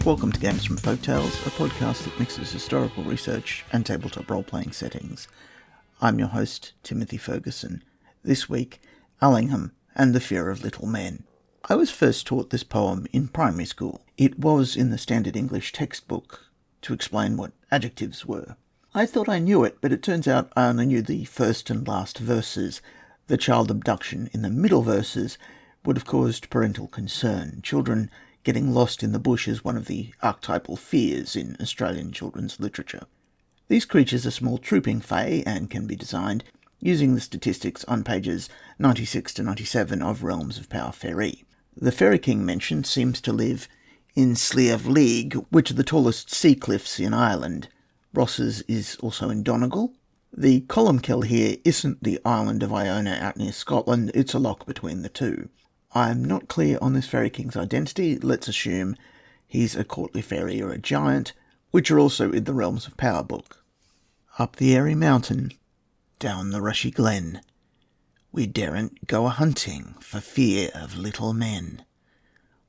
Welcome to Games from Folktales, a podcast that mixes historical research and tabletop role-playing settings. I'm your host, Timothy Ferguson. This week, Allingham and the Fear of Little Men. I was first taught this poem in primary school. It was in the standard English textbook to explain what adjectives were. I thought I knew it, but it turns out I only knew the first and last verses. The child abduction in the middle verses would have caused parental concern. Children getting lost in the bush is one of the archetypal fears in Australian children's literature. These creatures are small trooping fae and can be designed using the statistics on pages 96 to 97 of Realms of Power Fairy. The Fairy King mentioned seems to live in Slieve League, which are the tallest sea cliffs in Ireland. Ross's is also in Donegal. The Columkill here isn't the island of Iona out near Scotland, it's a lock between the two. I'm not clear on this Fairy King's identity. Let's assume he's a courtly fairy or a giant, which are also in the Realms of Power book. Up the airy mountain, down the rushy glen, we daren't go a-hunting for fear of little men.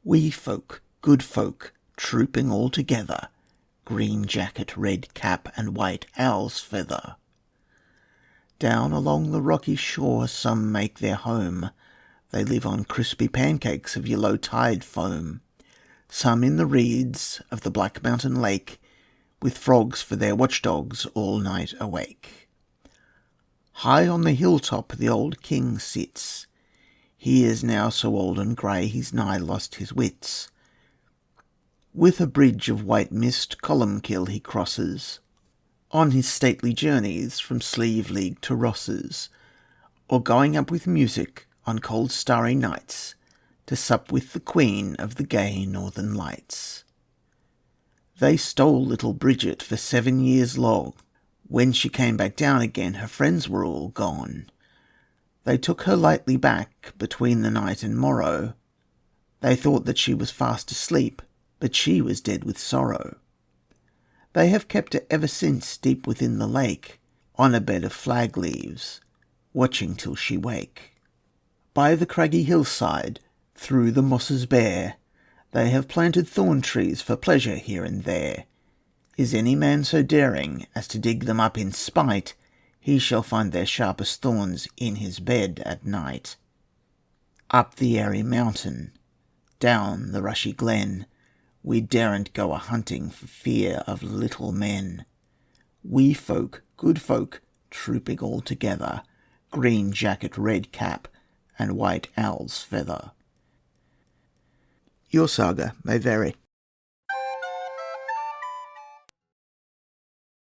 Wee folk, good folk, trooping all together, green jacket, red cap, and white owl's feather. Down along the rocky shore some make their home. They live on crispy pancakes of yellow tide foam. Some in the reeds of the Black Mountain Lake, with frogs for their watchdogs all night awake. High on the hilltop the old king sits. He is now so old and grey he's nigh lost his wits. With a bridge of white mist Columkill he crosses, on his stately journeys from Slieve League to Ross's, or going up with music on cold starry nights, to sup with the queen of the gay northern lights. They stole little Bridget for 7 years long. When she came back down again, her friends were all gone. They took her lightly back between the night and morrow. They thought that she was fast asleep, but she was dead with sorrow. They have kept her ever since deep within the lake, on a bed of flag leaves, watching till she wake. By the craggy hillside, through the mosses bare, they have planted thorn trees for pleasure here and there. Is any man so daring as to dig them up in spite, he shall find their sharpest thorns in his bed at night. Up the airy mountain, down the rushy glen, we daren't go a-hunting for fear of little men. Wee folk, good folk, trooping all together, green jacket, red cap, and white owl's feather. Your saga may vary.